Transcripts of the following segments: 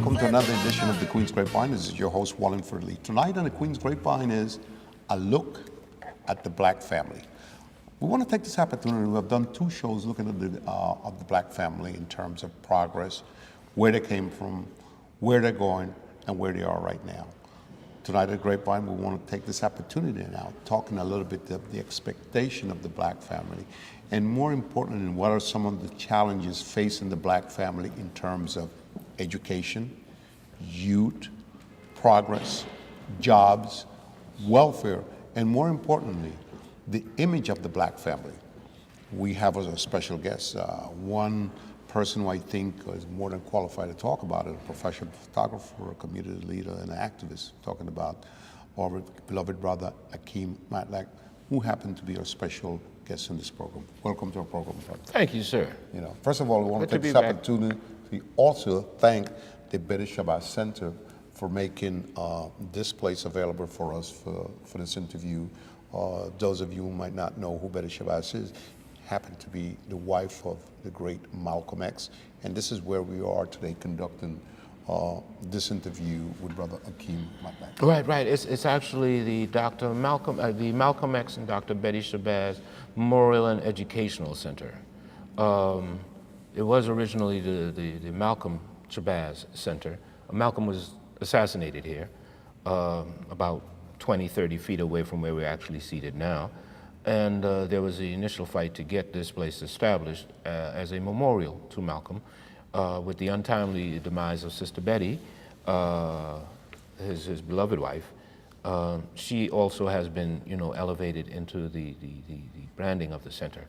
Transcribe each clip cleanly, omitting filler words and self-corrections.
welcome to another edition of the Queen's Grapevine. This is your host, Wallingford Lee. Tonight on the Queen's Grapevine is a look at the Black family. We want to take this opportunity. We have done two shows looking at the Black family in terms of progress, where they came from, where they're going, and where they are right now. Tonight at Grapevine, we want to take this opportunity now, talking a little bit of the expectation of the Black family, and more importantly, what are some of the challenges facing the Black family in terms of education, youth, progress, jobs, welfare, and more importantly, the image of the Black family. We have as a special guest one person who I think is more than qualified to talk about it, a professional photographer, a community leader, and an activist, talking about our beloved brother, Akeem Matlack, who happened to be our special guest in this program. Welcome to our program, brother. Thank you, sir. You know, first of all, we want to take this opportunity to also thank the Betty Shabazz Center for making this place available for us for this interview. Those of you who might not know who Betty Shabazz is, happened to be the wife of the great Malcolm X, and this is where we are today conducting this interview with Brother Akeem Matlack. Right. It's actually the Malcolm X and Dr. Betty Shabazz Memorial and Educational Center. It was originally the Malcolm Shabazz Center. Malcolm was assassinated here, about 20, 30 feet away from where we're actually seated now. And there was the initial fight to get this place established as a memorial to Malcolm. With the untimely demise of Sister Betty, his beloved wife, she also has been, elevated into the branding of the center,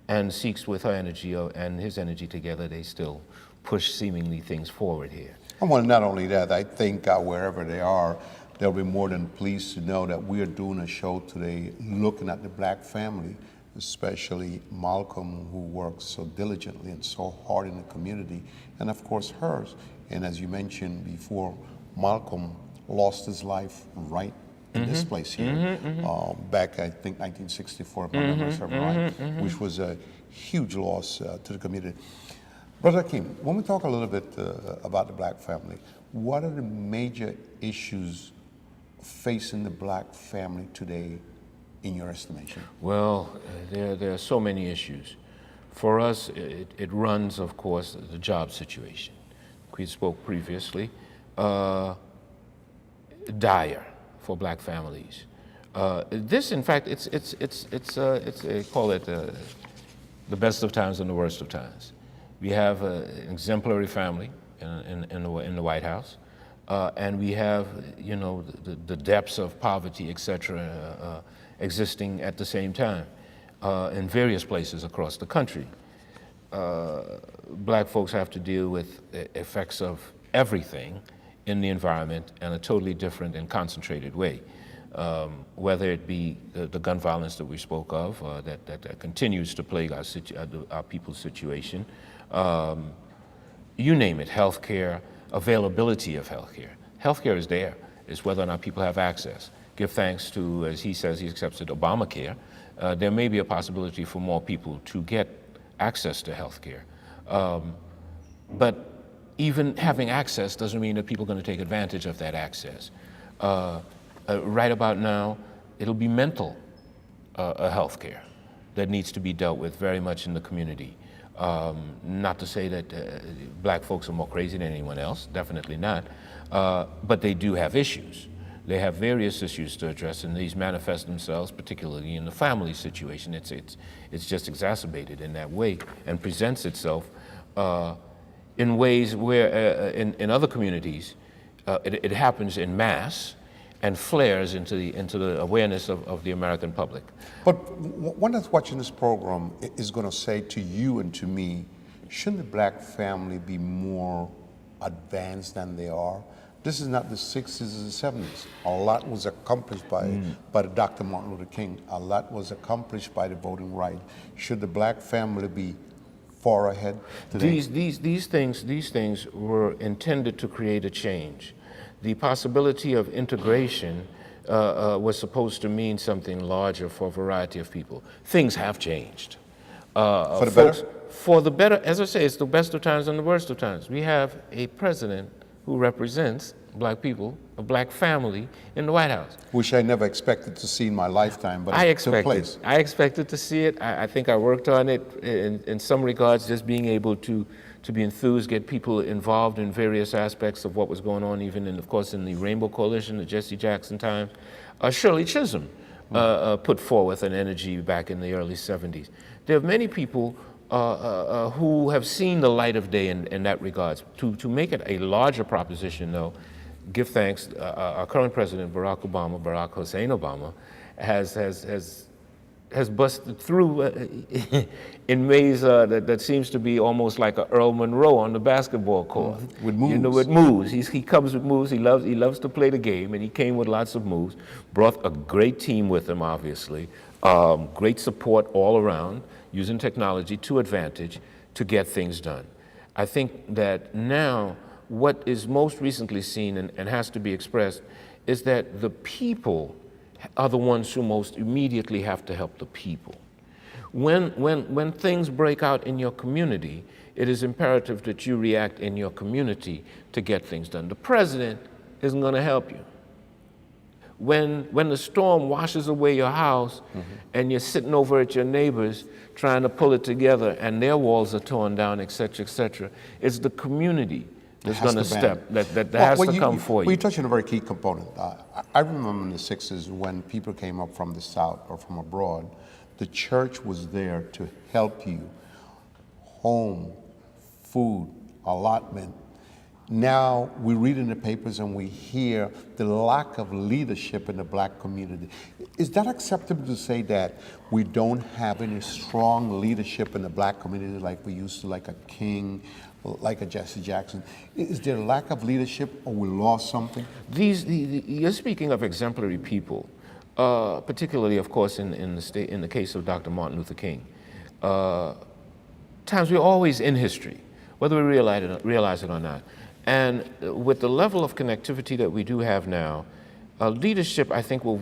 and seeks with her energy and his energy together, they still push seemingly things forward here. Well, not only that, I think wherever they are, they'll be more than pleased to know that we are doing a show today looking at the Black family, especially Malcolm, who works so diligently and so hard in the community, and of course hers. And as you mentioned before, Malcolm lost his life right in this place here, back, I think, 1964, if my memory serves right, which was a huge loss to the community. Brother Akeem, when we talk a little bit about the Black family, what are the major issues facing the Black family today, in your estimation? Well, there are so many issues. For us, it runs, of course, the job situation. We spoke previously, dire for Black families. This, in fact, it's call it the best of times and the worst of times. We have an exemplary family in the White House. And we have, the depths of poverty, et cetera, existing at the same time in various places across the country. Black folks have to deal with effects of everything in the environment in a totally different and concentrated way. Whether it be the gun violence that we spoke of, that continues to plague our people's situation, you name it, healthcare, availability of healthcare. Healthcare is there. It's whether or not people have access. Give thanks to, as he says, he accepted Obamacare. There may be a possibility for more people to get access to healthcare. But even having access doesn't mean that people are going to take advantage of that access. Right about now, it'll be mental healthcare that needs to be dealt with very much in the community. Not to say that Black folks are more crazy than anyone else, definitely not, but they do have issues. They have various issues to address, and these manifest themselves particularly in the family situation. It's just exacerbated in that way and presents itself in ways where in other communities it happens in mass and flares into the awareness of the American public. But one that's watching this program is going to say to you and to me, shouldn't the Black family be more advanced than they are? This is not the 60s or the 70s. A lot was accomplished by Dr. Martin Luther King. A lot was accomplished by the voting right. Should the Black family be far ahead today? These things were intended to create a change. The possibility of integration was supposed to mean something larger for a variety of people. Things have changed. For the better? For the better, as I say, it's the best of times and the worst of times. We have a president who represents black people, a black family in the White House. Which I never expected to see in my lifetime, but I it took place. expected to see it. I think I worked on it in some regards, just being able to be enthused, get people involved in various aspects of what was going on, even in, of course, in the Rainbow Coalition, the Jesse Jackson times. Shirley Chisholm put forth an energy back in the early 70s. There are many people who have seen the light of day in that regards. To make it a larger proposition, though, give thanks, our current president, Barack Obama, Barack Hussein Obama, has busted through in ways that seems to be almost like a Earl Monroe on the basketball court. With moves. You know, with moves. He comes with moves. He loves to play the game, and he came with lots of moves. Brought a great team with him, obviously. Great support all around, using technology to advantage to get things done. I think that now what is most recently seen and has to be expressed is that the people are the ones who most immediately have to help the people. When things break out in your community, it is imperative that you react in your community to get things done. The president isn't going to help you. When the storm washes away your house and you're sitting over at your neighbors trying to pull it together and their walls are torn down, et cetera, it's the community that's going to step, that has to come for you. Well, you touched on a very key component. I remember in the 60s when people came up from the South or from abroad, the church was there to help you. Home, food, allotment. Now we read in the papers and we hear the lack of leadership in the black community. Is that acceptable to say that we don't have any strong leadership in the black community like we used to, like a King, like a Jesse Jackson? Is there a lack of leadership, or we lost something? You're speaking of exemplary people, particularly, of course, in the case of Dr. Martin Luther King. Times we're always in history, whether we realize it or not. And with the level of connectivity that we do have now, leadership, I think, will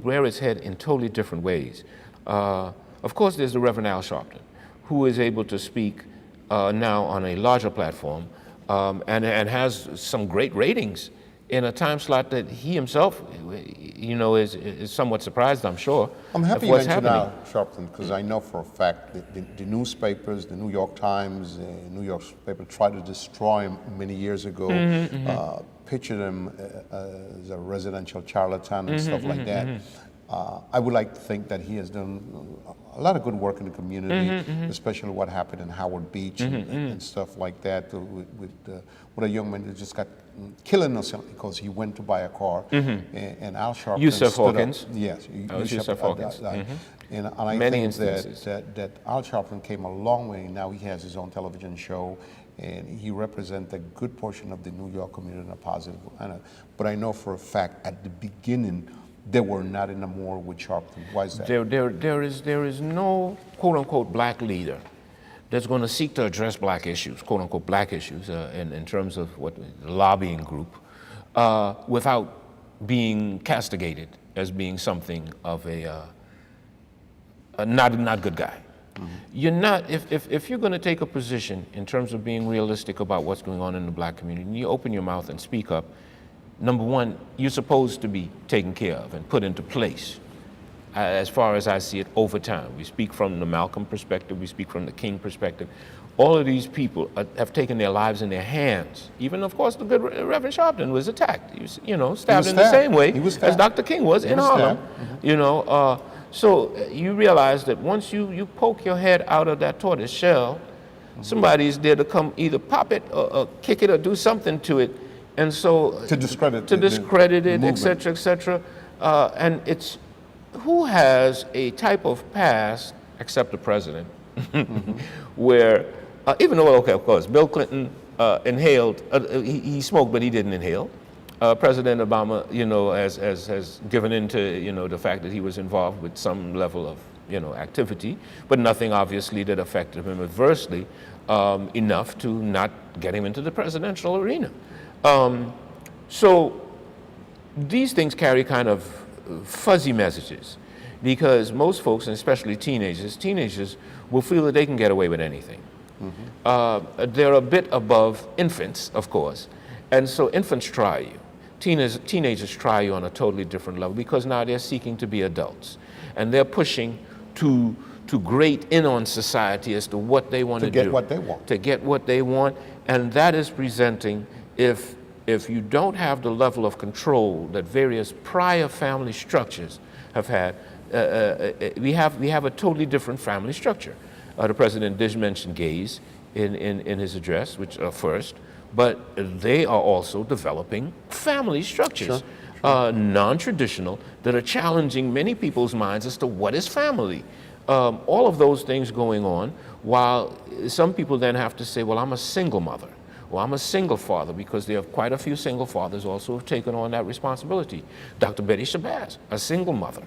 rear its head in totally different ways. Of course, there's the Reverend Al Sharpton, who is able to speak now on a larger platform and has some great ratings in a time slot that he himself, you know, is somewhat surprised, I'm sure. I'm happy you mentioned Al Sharpton, because I know for a fact that the newspapers, the New York Times, New York paper tried to destroy him many years ago, pictured him as a residential charlatan and stuff like that. I would like to think that he has done a lot of good work in the community, especially what happened in Howard Beach and stuff like that with a young man that just got killed innocently because he went to buy a car, and Al Sharpton Yusuf stood Hawkins. Up. Yes, Yusuf Hawkins. And I Many think that Al Sharpton came a long way. Now he has his own television show, and he represents a good portion of the New York community in a positive manner. But I know for a fact at the beginning, they were not in the more with Sharpton. Why is that? There is no quote-unquote black leader that's going to seek to address black issues, quote-unquote black issues, in terms of what the lobbying group, without being castigated as being something of a not good guy. You're not, if you're going to take a position in terms of being realistic about what's going on in the black community, and you open your mouth and speak up, number one, you're supposed to be taken care of and put into place, as far as I see it, over time. We speak from the Malcolm perspective, we speak from the King perspective. All of these people have taken their lives in their hands. Even, of course, the good Reverend Sharpton was attacked. He was, stabbed in the same way as Dr. King was in Harlem. So you realize that once you poke your head out of that tortoise shell, somebody's there to come either pop it or kick it or do something to it. And so to discredit it, et cetera, and it's who has a type of past, except the president, where even though, okay, of course, Bill Clinton inhaled, he smoked, but he didn't inhale. President Obama, has given into, the fact that he was involved with some level of, activity, but nothing obviously that affected him adversely enough to not get him into the presidential arena. So these things carry kind of fuzzy messages, because most folks, and especially teenagers will feel that they can get away with anything. They're a bit above infants, of course, And so infants try you. Teenagers try you on a totally different level because now they're seeking to be adults. And they're pushing to grade in on society as to what they want to do. To get what they want. To get what they want. And that is presenting, if you don't have the level of control that various prior family structures have had, we have a totally different family structure. The president did mention gays in his address, which first, but they are also developing family structures, non-traditional, that are challenging many people's minds as to what is family. All of those things going on, while some people then have to say, well, I'm a single mother, or I'm a single father, because there are quite a few single fathers also who have taken on that responsibility. Dr. Betty Shabazz, a single mother.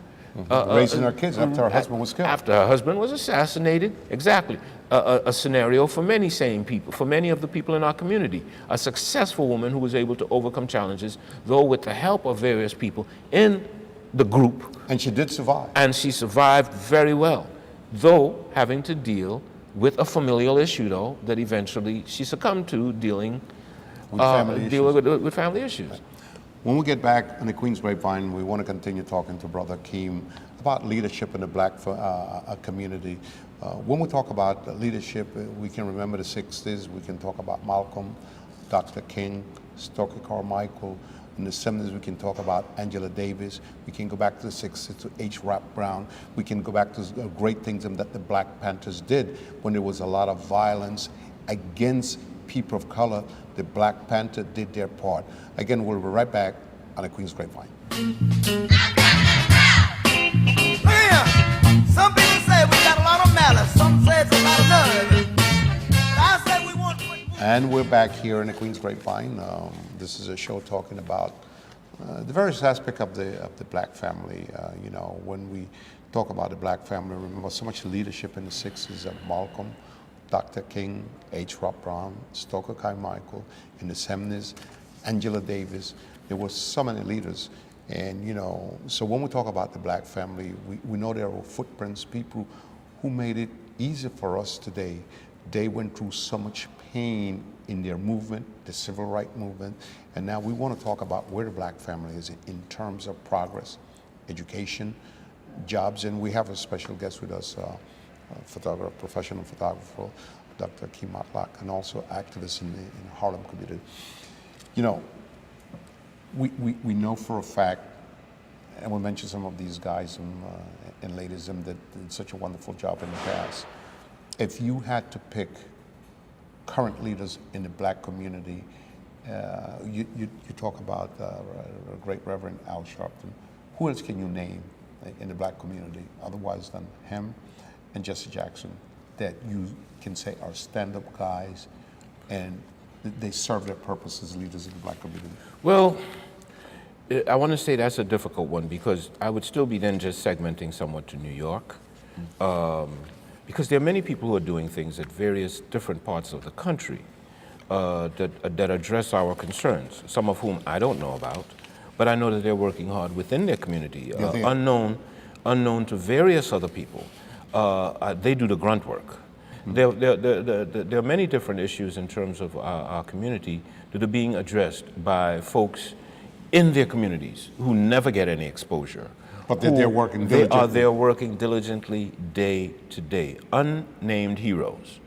Raising her kids after her husband was killed. After her husband was assassinated, exactly. A scenario for many sane people, for many of the people in our community. A successful woman who was able to overcome challenges, though with the help of various people in the group. And she did survive. And she survived very well, though having to deal with a familial issue, though, that eventually she succumbed to dealing With family issues. with family issues. When we get back on the Queen's Grapevine, we want to continue talking to Brother Keem about leadership in the black community. When we talk about leadership, we can remember the 60s, we can talk about Malcolm, Dr. King, Stokely Carmichael. In the 70s, we can talk about Angela Davis. We can go back to the 60s to H. Rap Brown. We can go back to great things that the Black Panthers did when there was a lot of violence against people of color. The Black Panther did their part. Again, we'll be right back on the Queen's Grapevine. Some people say we got a lot of malice. Some say it's a lot of nerve. But I say we want. And we're back here in the Queen's Grapevine. This is a show talking about the various aspects of the black family. You know, when we talk about the black family, remember so much leadership in the 60s of Malcolm, Dr. King, H. Rap Brown, Stokely Carmichael. In the 70s, Angela Davis. There were so many leaders. And, you know, so when we talk about the black family, we know there are footprints, people who made it easy for us today. They went through so much pain in their movement, the civil rights movement, and now we want to talk about where the black family is in terms of progress, education, jobs, and we have a special guest with us, photographer, professional photographer, Dr. Keem Matlack, and also activist in the Harlem community. You know, we know for a fact, and we mentioned some of these guys and ladies that did such a wonderful job in the past. If you had to pick current leaders in the black community, you talk about great Reverend Al Sharpton. Who else can you name in the black community, otherwise than him and Jesse Jackson, that you can say are stand-up guys and they serve their purpose as leaders in the black community? Well, I want to say that's a difficult one, because I would still be then just segmenting somewhat to New York. Because there are many people who are doing things at various different parts of the country that address our concerns, some of whom I don't know about, but I know that they're working hard within their community, unknown to various other people. They do the grunt work. There are many different issues in terms of our community that are being addressed by folks in their communities who never get any exposure. But that they're working diligently. They're working diligently day to day, unnamed heroes.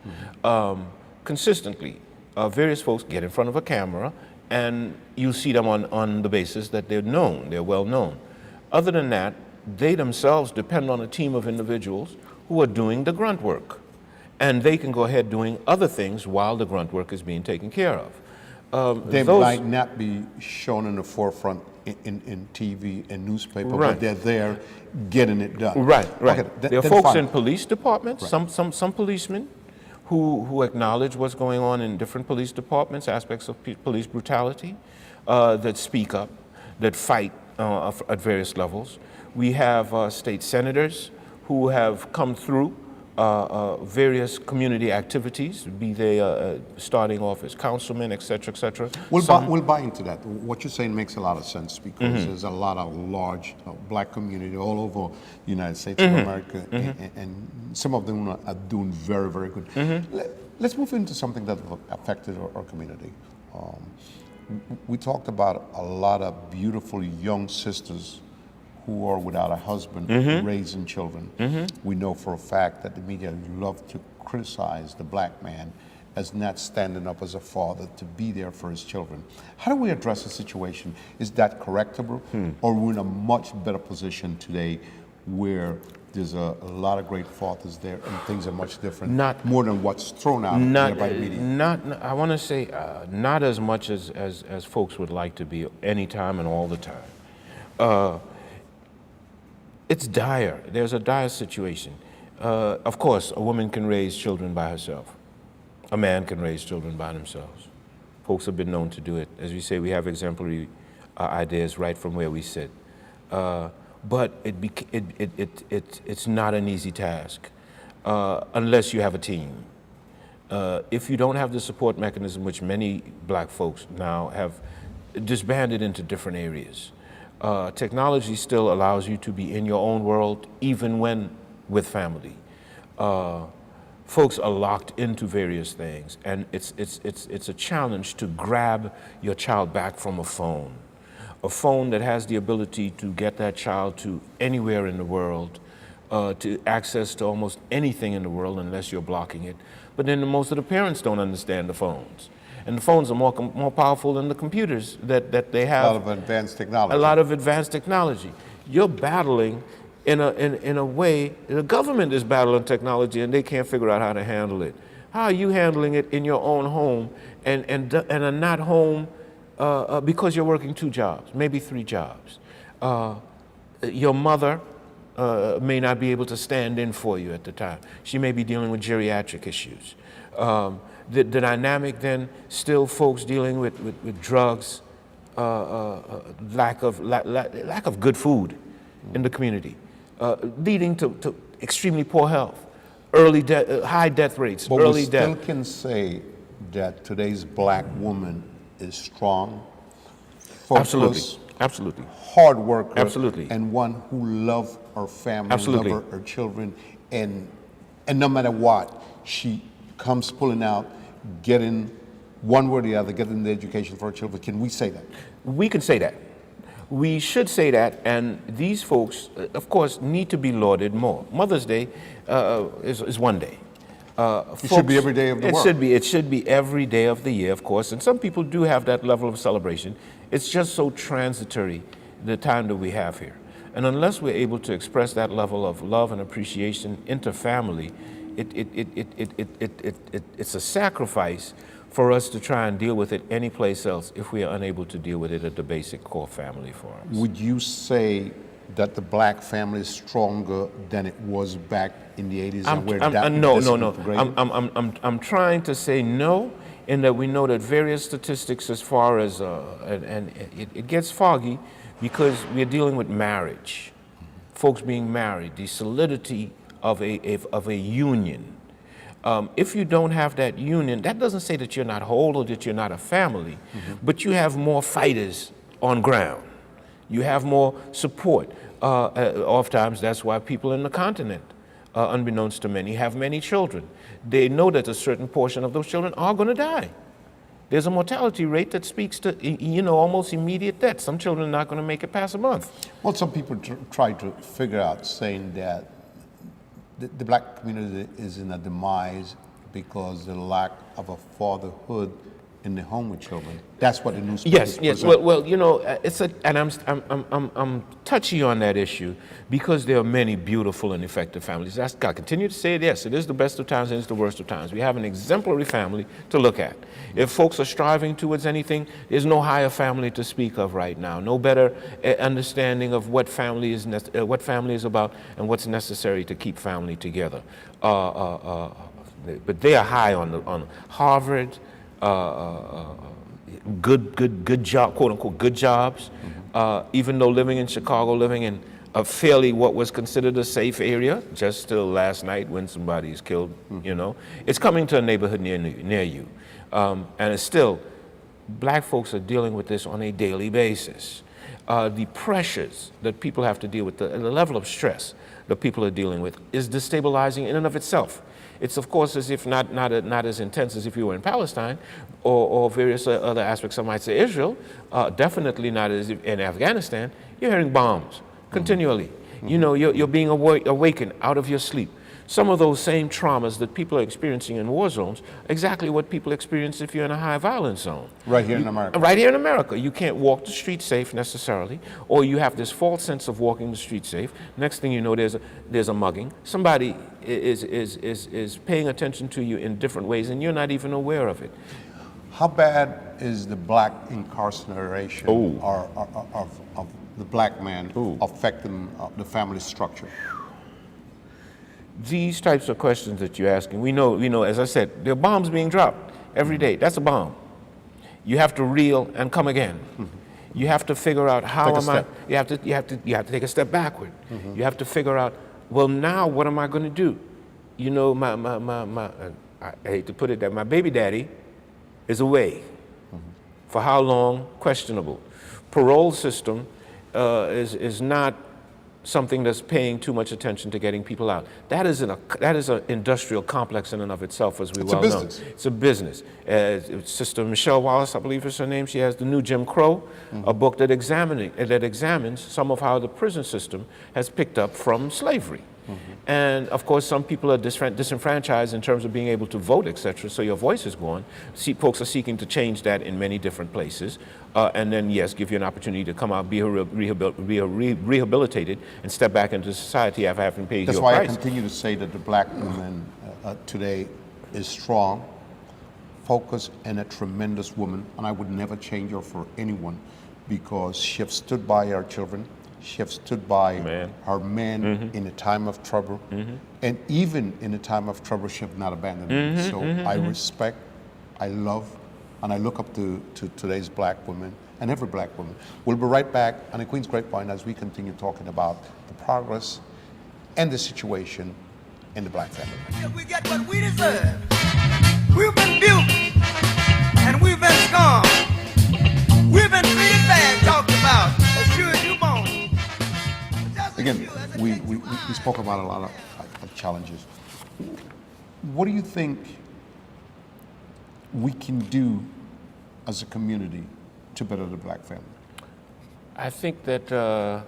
Consistently, various folks get in front of a camera and you see them on the basis that they're known, they're well known. Other than that, they themselves depend on a team of individuals who are doing the grunt work. And they can go ahead doing other things while the grunt work is being taken care of. They might not be shown in the forefront in TV and newspaper, Right. but they're there getting it done. Right. Okay, There are then folks fine. in police departments, Right. some policemen who acknowledge what's going on in different police departments, aspects of police brutality, that speak up, that fight at various levels. We have state senators who have come through various community activities, be they starting off as councilmen, et cetera. We'll buy into that. What you're saying makes a lot of sense, because there's a lot of large black community all over the United States of America, and some of them are doing very, very good. Let's move into something that affected our community. We talked about a lot of beautiful young sisters who are without a husband raising children. We know for a fact that the media love to criticize the black man as not standing up as a father to be there for his children. How do we address the situation? Is that correctable? Or are we in a much better position today where there's a lot of great fathers there and things are much different, more than what's thrown out there by the media? I want to say not as much as folks would like to be anytime and all the time. It's dire. There's a dire situation. Of course, a woman can raise children by herself. A man can raise children by themselves. Folks have been known to do it. As we say, we have exemplary ideas right from where we sit. But it's not an easy task unless you have a team. If you don't have the support mechanism, which many black folks now have disbanded into different areas, technology still allows you to be in your own world, even when with family. Folks are locked into various things, and it's a challenge to grab your child back from a phone that has the ability to get that child to anywhere in the world, to access to almost anything in the world unless you're blocking it. But then most of the parents don't understand the phones. And the phones are more powerful than the computers that they have. A lot of advanced technology. A lot of advanced technology. You're battling in a way, the government is battling technology and they can't figure out how to handle it. How are you handling it in your own home and are not home because you're working 2 jobs, maybe 3 jobs? Your mother may not be able to stand in for you at the time. She may be dealing with geriatric issues. The dynamic then, still folks dealing with drugs, lack of good food in the community, leading to extremely poor health, high death rates, but early we still death. can say that today's black woman is strong, focused, Absolutely. hard worker, Absolutely. and one who loves her family, Absolutely. love her children, and no matter what, she comes pulling out, getting one way or the other, getting the education for her children. Can we say that? We can say that. We should say that, and these folks, of course, need to be lauded more. Mother's Day is one day. It should be every day of the world. It should be every day of the year, of course, and some people do have that level of celebration. It's just so transitory, the time that we have here. And unless we're able to express that level of love and appreciation interfamily, it's a sacrifice for us to try and deal with it any place else if we are unable to deal with it at the basic core family forms. Would you say that the black family is stronger than it was back in the 80s? I'm trying to say no, in that we know that various statistics as far as, and it gets foggy because we're dealing with marriage, folks being married, the solidity of a union. If you don't have that union, that doesn't say that you're not whole or that you're not a family, but you have more fighters on ground. You have more support. Oftentimes, that's why people in the continent, unbeknownst to many, have many children. They know that a certain portion of those children are going to die. There's a mortality rate that speaks to, almost immediate death. Some children are not going to make it past a month. Well, some people try to figure out, saying that the black community is in a demise because the lack of a fatherhood in the home with children. That's what the newspapers Yes. present. Well, I'm touchy on that issue because there are many beautiful and effective families. I continue to say it. Yes, it is the best of times and it's the worst of times. We have an exemplary family to look at. If folks are striving towards anything, there's no higher family to speak of right now. No better understanding of what family is about and what's necessary to keep family together. But they are high on Harvard. Good job, quote unquote, good jobs. Even though living in Chicago, living in a fairly what was considered a safe area, just till last night when somebody is killed, it's coming to a neighborhood near you. And it's still, black folks are dealing with this on a daily basis. The pressures that people have to deal with, the level of stress that people are dealing with is destabilizing in and of itself. It's of course as if not as intense as if you were in Palestine or various other aspects. Some might say Israel, definitely not as if in Afghanistan. You're hearing bombs continually. You know, you're being awakened out of your sleep. Some of those same traumas that people are experiencing in war zones, exactly what people experience if you're in a high violence zone. Right here in America. Right here in America. You can't walk the street safe necessarily, or you have this false sense of walking the street safe. Next thing you know, there's a mugging. Somebody is paying attention to you in different ways, and you're not even aware of it. How bad is the black incarceration of the black man affecting the family structure? These types of questions that you're asking, we know, as I said, there are bombs being dropped every day. That's a bomb. You have to reel and come again. You have to figure out how you have to take a step backward. You have to figure out, well, now what am I going to do? You know, I hate to put it that my baby daddy is away. For how long? Questionable. Parole system is not something that's paying too much attention to getting people out. That is an industrial complex in and of itself, as we well know. It's a business. Sister Michelle Wallace, I believe is her name, she has The New Jim Crow, a book that examines some of how the prison system has picked up from slavery. And of course, some people are disenfranchised in terms of being able to vote, etc. So your voice is gone. Folks are seeking to change that in many different places, and then yes, give you an opportunity to come out, be rehabilitated, and step back into society after having paid your price. That's why I continue to say that the black woman today is strong, focused, and a tremendous woman, and I would never change her for anyone, because she has stood by our children. She has stood by her men in a time of trouble. And even in a time of trouble, she has not abandoned them. So I respect, I love, and I look up to today's black women and every black woman. We'll be right back on the Queen's Grapevine as we continue talking about the progress and the situation in the black family. If we get what we deserve, we've been built and we've been scorned. We've been treated bad, talked about, as sure as you born. Again, we spoke about a lot of challenges. What do you think we can do as a community to better the black family? I think that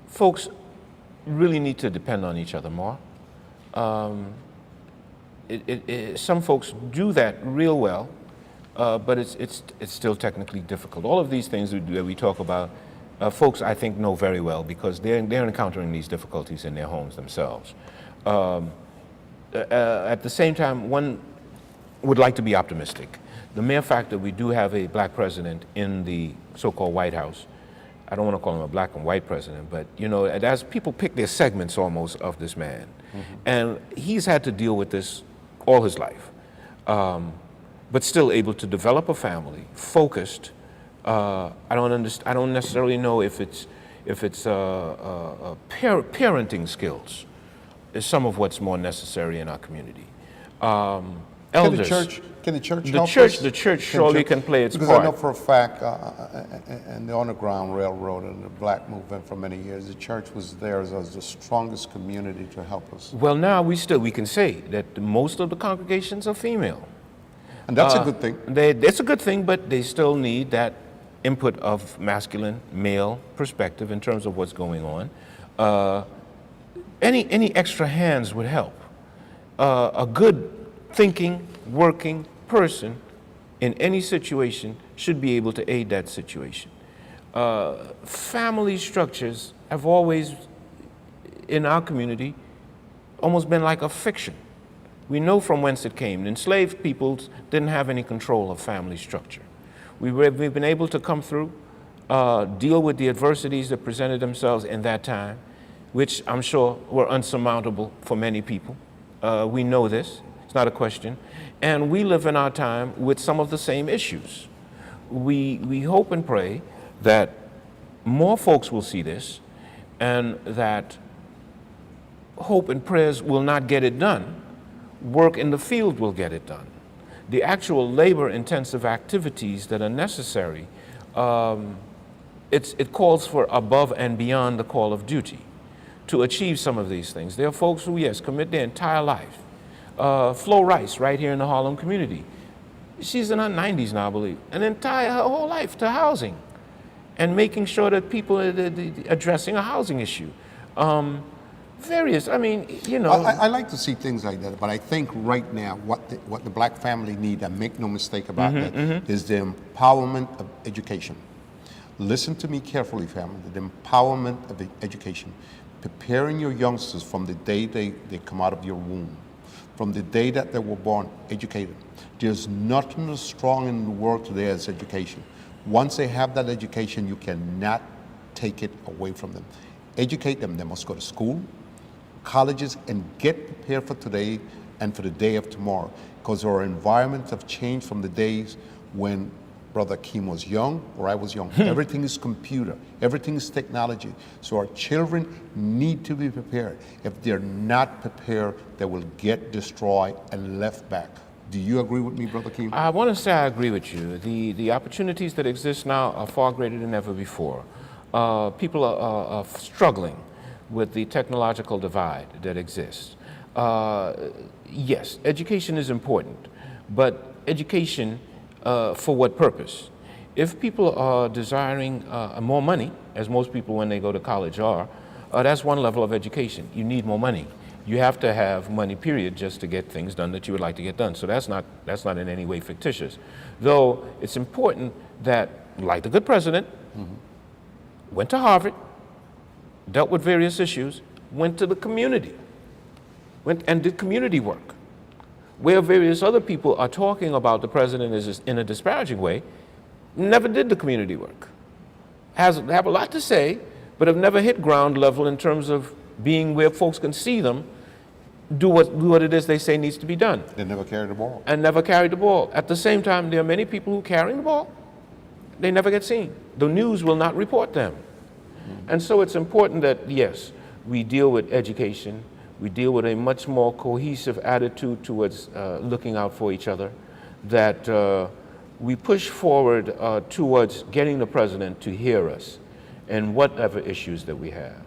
folks really need to depend on each other more. Some folks do that real well, but it's still technically difficult. All of these things that we talk about, folks I think know very well, because they're encountering these difficulties in their homes themselves. At the same time, one would like to be optimistic. The mere fact that we do have a black president in the so-called White House, I don't want to call him a black and white president, but you know, as people pick their segments almost of this man, and he's had to deal with this all his life, but still able to develop a family, focused. I don't necessarily know if it's parenting skills is some of what's more necessary in our community. Elders. Can the church the help church, us? The church surely can play its because part. I know for a fact, in the Underground Railroad and the black movement for many years, the church was there as the strongest community to help us. Well, now we can say that most of the congregations are female. And that's a good thing. It's a good thing, but they still need that input of masculine, male perspective in terms of what's going on. Any extra hands would help. A good thinking, working person in any situation should be able to aid that situation. Family structures have always, in our community, almost been like a fiction. We know from whence it came. Enslaved peoples didn't have any control of family structure. We've been able to come through, deal with the adversities that presented themselves in that time, which I'm sure were unsurmountable for many people. We know this, it's not a question. And we live in our time with some of the same issues. We hope and pray that more folks will see this, and that hope and prayers will not get it done. Work in the field will get it done. The actual labor-intensive activities that are necessary, it calls for above and beyond the call of duty. to achieve some of these things. There are folks who, yes, commit their entire life. Flo Rice, right here in the Harlem community, she's in her 90s now, I believe, her whole life to housing and making sure that people are addressing a housing issue. I mean, you know. I like to see things like that, but I think right now what the black family need, and make no mistake about that, is the empowerment of education. Listen to me carefully, family. The empowerment of the education. Preparing your youngsters from the day they come out of your womb, from the day that they were born, educated. There's nothing as strong in the world today as education. Once they have that education, you cannot take it away from them. Educate them. They must go to school, colleges, and get prepared for today and for the day of tomorrow, because our environments have changed from the days when Brother Keem was young or I was young. Everything is computer, everything is technology. So our children need to be prepared. If they're not prepared, they will get destroyed and left back. Do you agree with me, Brother Keem? I want to say I agree with you. The opportunities that exist now are far greater than ever before. People are struggling with the technological divide that exists. Yes, education is important, but education for what purpose? If people are desiring more money, as most people when they go to college are, that's one level of education. You need more money. You have to have money, period, just to get things done that you would like to get done. So that's not in any way fictitious. Though it's important that, like the good president, went to Harvard, dealt with various issues, went to the community, went and did community work. Where various other people are talking about the president is in a disparaging way, never did the community work. Have a lot to say, but have never hit ground level in terms of being where folks can see them do what it is they say needs to be done. They never carried the ball. And never carried the ball. At the same time, there are many people who carrying the ball, they never get seen. The news will not report them. And so it's important that, yes, we deal with education, we deal with a much more cohesive attitude towards looking out for each other, that we push forward towards getting the president to hear us in whatever issues that we have,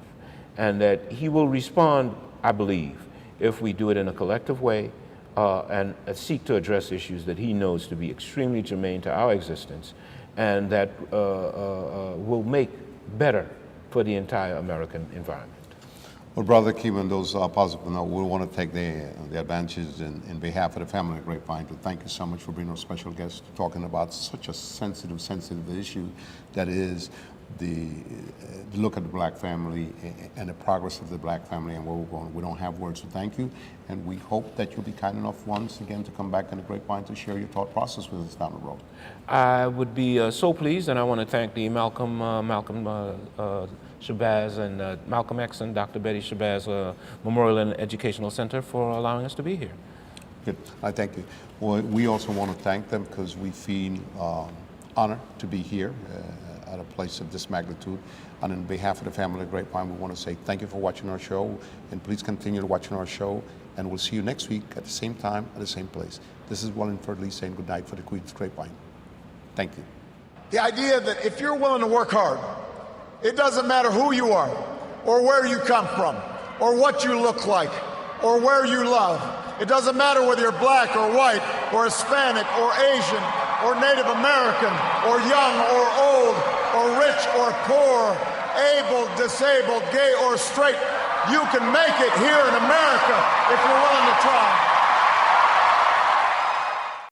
and that he will respond, I believe, if we do it in a collective way and seek to address issues that he knows to be extremely germane to our existence, and that will make better for the entire American environment. Well, Brother Keem, on those positive notes, we want to take the advantages in behalf of the family of Grapevine to thank you so much for being our special guest, talking about such a sensitive issue that is the look at the black family and the progress of the black family and where we're going. We don't have words to thank you, and we hope that you'll be kind enough once again to come back in the Grapevine to share your thought process with us down the road. I would be so pleased, and I want to thank the Malcolm Shabazz and Malcolm X and Dr. Betty Shabazz Memorial and Educational Center for allowing us to be here. Good. I thank you. Well, we also want to thank them because we feel honored to be here at a place of this magnitude. And on behalf of the family of Grapevine, we want to say thank you for watching our show, and please continue watching our show, and we'll see you next week at the same time, at the same place. This is Wallingford Lee saying good night for the Queen's Grapevine. Thank you. The idea that if you're willing to work hard, it doesn't matter who you are, or where you come from, or what you look like, or where you love. It doesn't matter whether you're black or white, or Hispanic, or Asian, or Native American, or young or old, or rich or poor, able, disabled, gay or straight. You can make it here in America if you're willing to try.